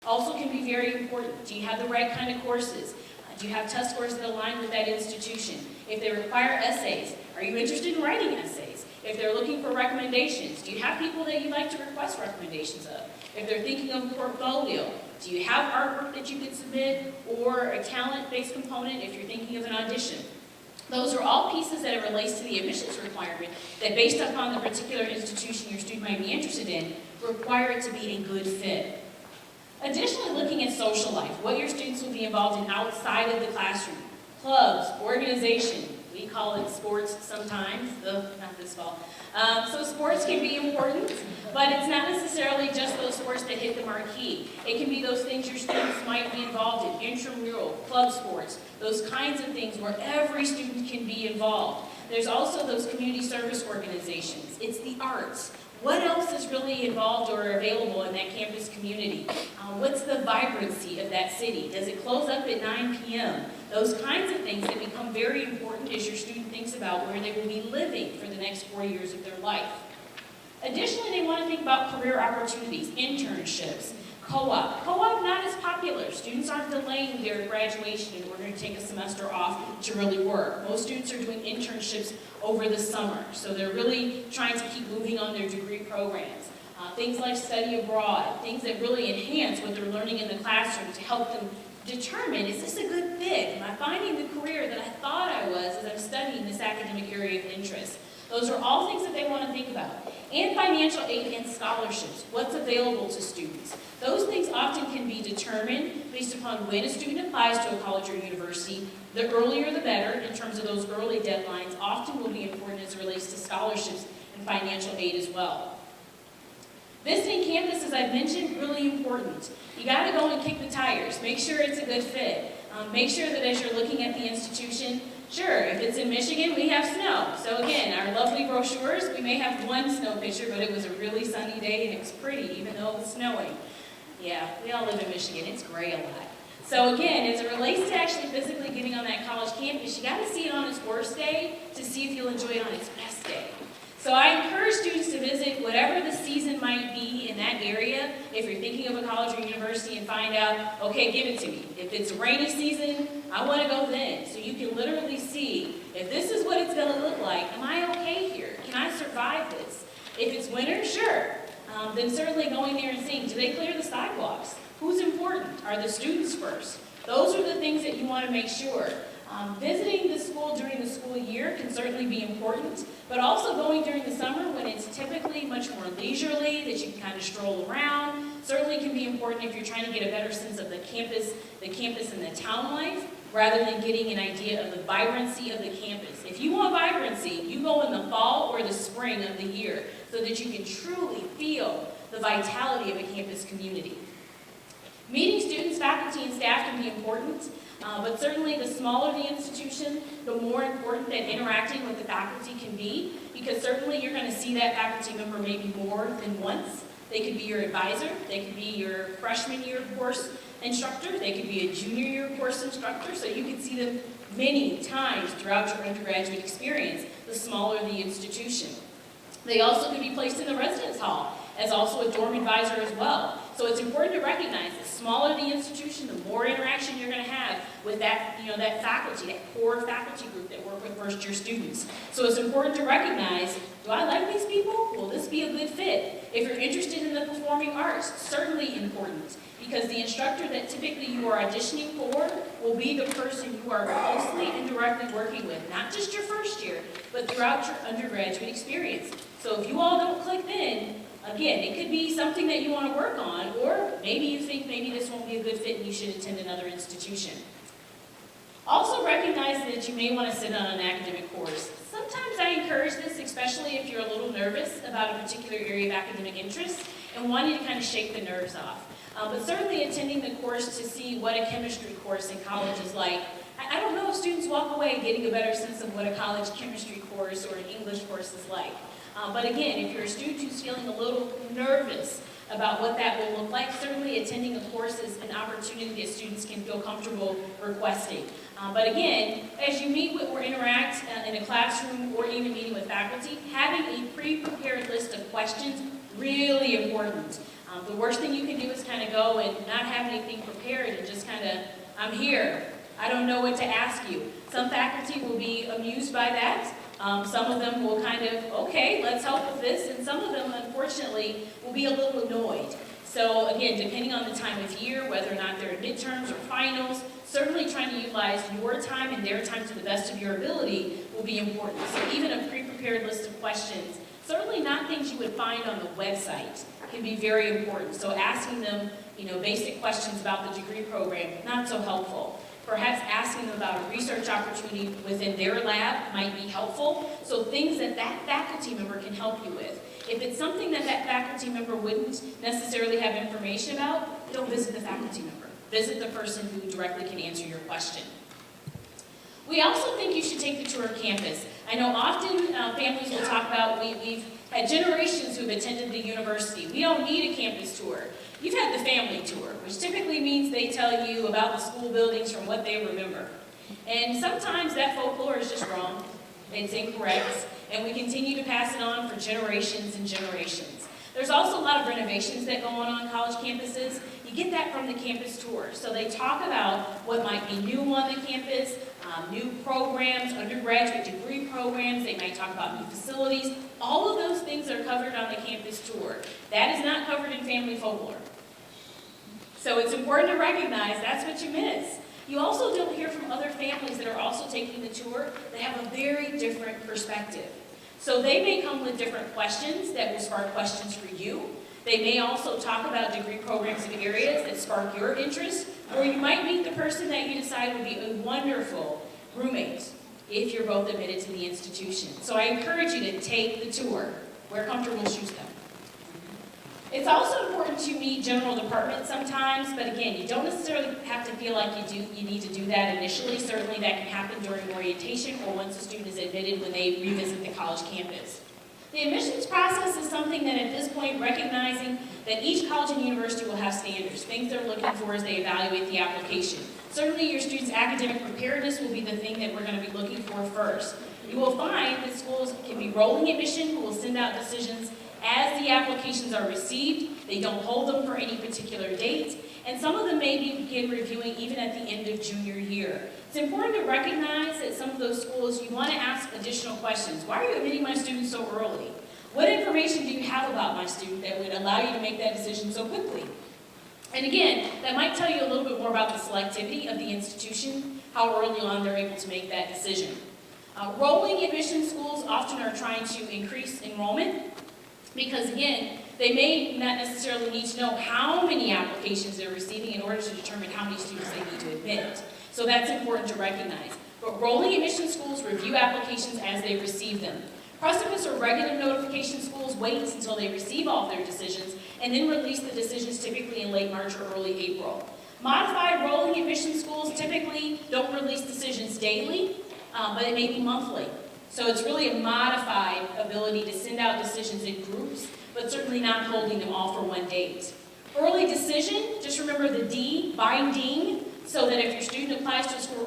Also can be very important. Do you have the right kind of courses? Do you have test scores that align with that institution? If they require essays, are you interested in writing essays? If they're looking for recommendations, do you have people that you'd like to request recommendations of? If they're thinking of a portfolio, do you have artwork that you could submit or a talent-based component if you're thinking of an audition? Those are all pieces that it relates to the admissions requirement that, based upon the particular institution your student might be interested in, require it to be a good fit. Additionally, looking at social life, what your students will be involved in outside of the classroom. Clubs, organization, we call it sports sometimes, not this fall. So sports can be important, but it's not necessarily just those sports that hit the marquee. It can be those things your students might be involved in, intramural, club sports, those kinds of things where every student can be involved. There's also those community service organizations. It's the arts. What else is really involved or available in that campus community? What's the vibrancy of that city? Does it close up at 9 p.m.? Those kinds of things that become very important as your student thinks about where they will be living for the next 4 years of their life. Additionally, they want to think about career opportunities, internships, co-op. Co-op not as popular. Students aren't delaying their graduation in order to take a semester off to really work. Most students are doing internships over the summer, so they're really trying to keep moving on their degree programs. Things like study abroad, things that really enhance what they're learning in the classroom to help them determine, is this a good fit? Am I finding the career that I thought I was as I'm studying this academic area of interest? Those are all things that they want to think about. And financial aid and scholarships, what's available to students. Those things often can be determined based upon when a student applies to a college or university. The earlier the better in terms of those early deadlines often will be important as it relates to scholarships and financial aid as well. Visiting campus, as I've mentioned, really important. You got to go and kick the tires. Make sure it's a good fit. Make sure that as you're looking at the institution, sure, if it's in Michigan, we have snow. So again, our lovely brochures, we may have one snow picture, but it was a really sunny day and it was pretty, even though it was snowing. Yeah, we all live in Michigan. It's gray a lot. So again, as it relates to actually physically getting on that college campus, you got to see it on its worst day to see if you'll enjoy it on its best day. So I encourage students to visit whatever the season might be in that area. If you're thinking of a college or university, and find out, okay, give it to me. If it's rainy season, I want to go then. So you can literally see, if this is what it's going to look like, am I okay here? Can I survive this? If it's winter, sure. Then certainly going there and seeing, do they clear the sidewalks? Who's important? Are the students first? Those are the things that you want to make sure. Visiting the school during the school year can certainly be important, but also going during the summer when it's typically much more leisurely, that you can kind of stroll around, certainly can be important if you're trying to get a better sense of the campus and the town life, rather than getting an idea of the vibrancy of the campus. If you want vibrancy, you go in the fall or the spring of the year so that you can truly feel the vitality of a campus community. Meeting students, faculty, and staff can be important. But certainly the smaller the institution, the more important that interacting with the faculty can be, because certainly you're going to see that faculty member maybe more than once. They could be your advisor, they could be your freshman year course instructor, they could be a junior year course instructor, so you can see them many times throughout your undergraduate experience, the smaller the institution. They also could be placed in the residence hall as also a dorm advisor as well. So it's important to recognize the smaller the institution, the more interaction you're going to have with that, that faculty, that core faculty group that work with first-year students. So it's important to recognize, do I like these people? Will this be a good fit? If you're interested in the performing arts, certainly important, because the instructor that typically you are auditioning for will be the person you are closely and directly working with, not just your first year, but throughout your undergraduate experience. So if you all don't click then, again, it could be something that you want to work on, or maybe you think maybe this won't be a good fit and you should attend another institution. Also recognize that you may want to sit on an academic course. Sometimes I encourage this, especially if you're a little nervous about a particular area of academic interest and wanting to kind of shake the nerves off. But certainly attending the course to see what a chemistry course in college is like. I don't know if students walk away getting a better sense of what a college chemistry course or an English course is like. But again, if you're a student who's feeling a little nervous about what that will look like, certainly attending a course is an opportunity that students can feel comfortable requesting. But again, as you meet with or interact in a classroom or even meeting with faculty, having a pre-prepared list of questions, really important. The worst thing you can do is kind of go and not have anything prepared and just kind of, I'm here. I don't know what to ask you. Some faculty will be amused by that. Some of them will kind of, okay, let's help with this. And some of them, unfortunately, will be a little annoyed. So again, depending on the time of year, whether or not they're midterms or finals, certainly trying to utilize your time and their time to the best of your ability will be important. So even a pre-prepared list of questions, certainly not things you would find on the website, can be very important. So asking them, basic questions about the degree program, not so helpful. Perhaps asking them about a research opportunity within their lab might be helpful. So things that faculty member can help you with. If it's something that faculty member wouldn't necessarily have information about, don't visit the faculty member. Visit the person who directly can answer your question. We also think you should take the tour of campus. I know often families will talk about, we've had generations who have attended the university. We don't need a campus tour. You've had the family tour, which typically means they tell you about the school buildings from what they remember. And sometimes that folklore is just wrong. It's incorrect. And we continue to pass it on for generations and generations. There's also a lot of renovations that go on college campuses. You get that from the campus tour. So they talk about what might be new on the campus, new programs, undergraduate degree programs. They might talk about new facilities. All of those things are covered on the campus tour. That is not covered in family folklore. So it's important to recognize that's what you miss. You also don't hear from other families that are also taking the tour that have a very different perspective. So they may come with different questions that will spark questions for you. They may also talk about degree programs in areas that spark your interest, or you might meet the person that you decide would be a wonderful roommate if you're both admitted to the institution. So I encourage you to take the tour. Wear comfortable shoes though. It's also important to meet general departments sometimes, but again, you don't necessarily have to feel like you need to do that initially. Certainly that can happen during orientation or once a student is admitted when they revisit the college campus. The admissions process is something that at this point, recognizing that each college and university will have standards, things they're looking for as they evaluate the application. Certainly your students' academic preparedness will be the thing that we're going to be looking for first. You will find that schools can be rolling admission, who will send out decisions as the applications are received. They don't hold them for any particular date, and some of them may begin reviewing even at the end of junior year. It's important to recognize that some of those schools, you want to ask additional questions. Why are you admitting my student so early? What information do you have about my student that would allow you to make that decision so quickly? And again, that might tell you a little bit more about the selectivity of the institution, how early on they're able to make that decision. Rolling admission schools often are trying to increase enrollment because, again, they may not necessarily need to know how many applications they're receiving in order to determine how many students they need to admit. So that's important to recognize. But rolling admission schools review applications as they receive them. Precipice or regular notification schools wait until they receive all of their decisions and then release the decisions typically in late March or early April. Modified rolling admission schools typically don't release decisions daily, but it may be monthly. So it's really a modified ability to send out decisions in groups, but certainly not holding them all for one date. Early decision, just remember the D, binding, so that if your student applies to a school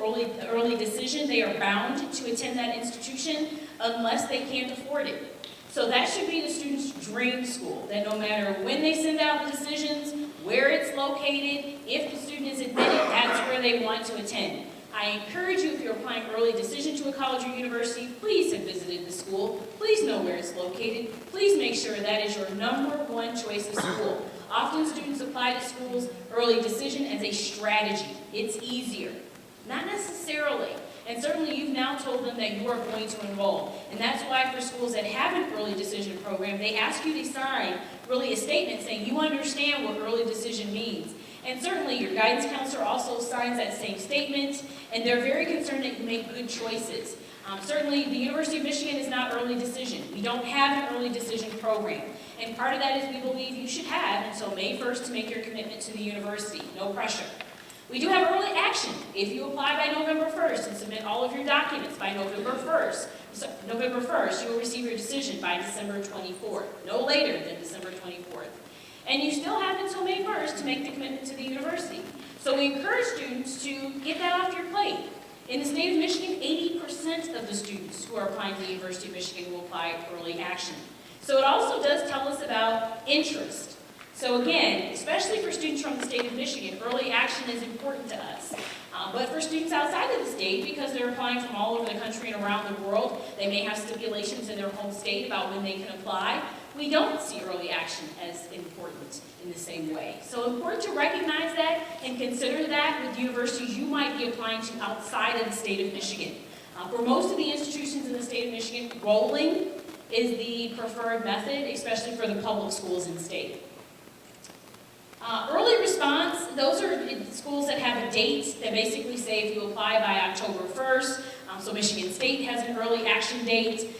early decision, they are bound to attend that institution unless they can't afford it. So that should be the student's dream school, that no matter when they send out the decisions, where it's located, if the student is admitted, that's where they want to attend. I encourage you, if you're applying early decision to a college or university, please have visited the school. Please know where it's located. Please make sure that is your number one choice of school. Often students apply to schools early decision as a strategy. It's easier. Not necessarily. And certainly you've now told them that you are going to enroll. And that's why for schools that have an early decision program, they ask you to sign really a statement saying you understand what early decision means. And certainly your guidance counselor also signs that same statement, and they're very concerned that you make good choices. Certainly the University of Michigan is not early decision. We don't have an early decision program. And part of that is we believe you should have until May 1st to make your commitment to the university. No pressure. We do have early action. If you apply by November 1st and submit all of your documents by November 1st, you will receive your decision by December 24th, no later than December 24th. And you still have until May 1st to make the commitment to the university. So we encourage students to get that off your plate. In the state of Michigan, 80% of the students who are applying to the University of Michigan will apply early action. So it also does tell us about interest. So again, especially for students from the state of Michigan, early action is important to us. But for students outside of the state, because they're applying from all over the country and around the world, they may have stipulations in their home state about when they can apply. We don't see early action as important in the same way. So important to recognize that and consider that with universities you might be applying to outside of the state of Michigan. For most of the institutions in the state of Michigan, rolling is the preferred method, especially for the public schools in the state. Early response, those are schools that have a date that basically say if you apply by October 1st, so Michigan State has an early action date,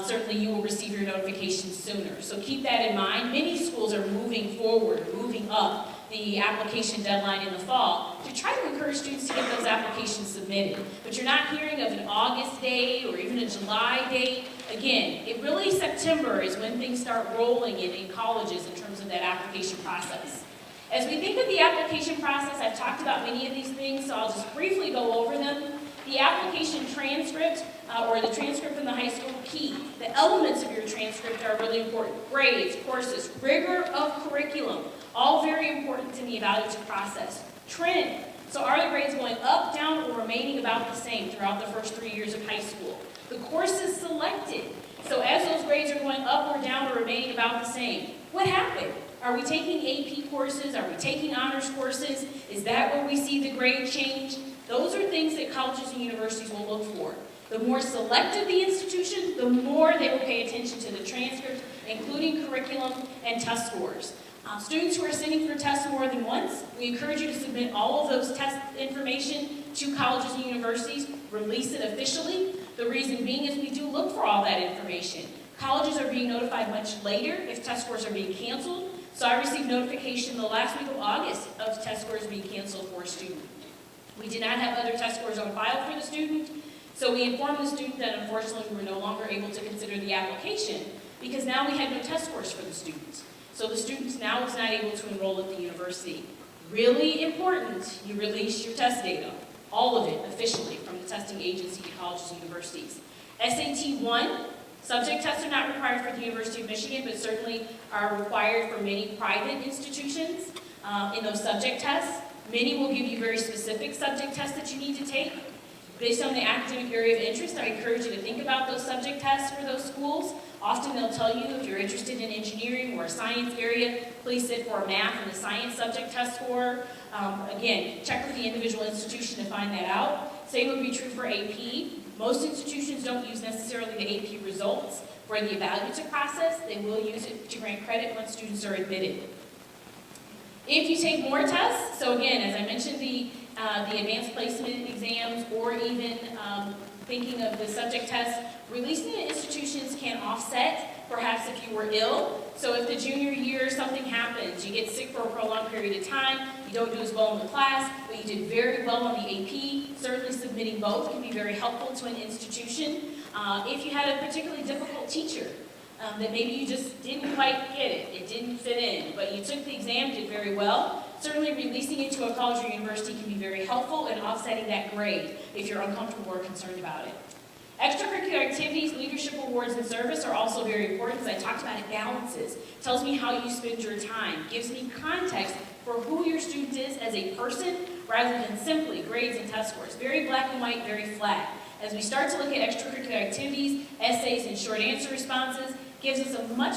certainly you will receive your notifications sooner. So keep that in mind. Many schools are moving forward, moving up the application deadline in the fall to try to encourage students to get those applications submitted. But you're not hearing of an August date or even a July date. Again, it really September is when things start rolling in colleges in terms of that application process. As we think of the application process, I've talked about many of these things, so I'll just briefly go over them. The application transcript, or the transcript from the high school, key. The elements of your transcript are really important. Grades, courses, rigor of curriculum, all very important in the evaluative process. Trend, so are the grades going up, down, or remaining about the same throughout the first 3 years of high school? The courses selected, so as those grades are going up or down or remaining about the same, what happened? Are we taking AP courses? Are we taking honors courses? Is that where we see the grade change? Those are things that colleges and universities will look for. The more selective the institution, the more they will pay attention to the transcript, including curriculum and test scores. Students who are sitting for tests more than once, we encourage you to submit all of those test information to colleges and universities, release it officially. The reason being is we do look for all that information. Colleges are being notified much later if test scores are being canceled. So I received notification the last week of August of test scores being canceled for a student. We did not have other test scores on file for the student, so we informed the student that unfortunately we were no longer able to consider the application because now we had no test scores for the student. So the student now was not able to enroll at the university. Really important, you release your test data, all of it officially from the testing agency to colleges and universities. SAT 1, subject tests are not required for the University of Michigan, but certainly are required for many private institutions in those subject tests. Many will give you very specific subject tests that you need to take. Based on the academic area of interest, I encourage you to think about those subject tests for those schools. Often they'll tell you if you're interested in engineering or a science area, please sit for a math and a science subject test score. Again, check with the individual institution to find that out. Same would be true for AP. Most institutions don't use necessarily the AP results for the evaluative process. They will use it to grant credit once students are admitted. If you take more tests, so again, as I mentioned, the advanced placement exams, or even thinking of the subject tests, releasing the institutions can offset, perhaps if you were ill. So if the junior year something happens, you get sick for a prolonged period of time, you don't do as well in the class, but you did very well on the AP, certainly submitting both can be very helpful to an institution. If you had a particularly difficult teacher, that maybe you just didn't quite get it, it didn't fit in, but you took the exam, did very well, certainly releasing it to a college or university can be very helpful in offsetting that grade if you're uncomfortable or concerned about it. Extracurricular activities, leadership awards, and service are also very important. As I talked about, it balances, tells me how you spend your time, gives me context for who your student is as a person rather than simply grades and test scores. Very black and white, very flat. As we start to look at extracurricular activities, essays, and short answer responses, gives us a much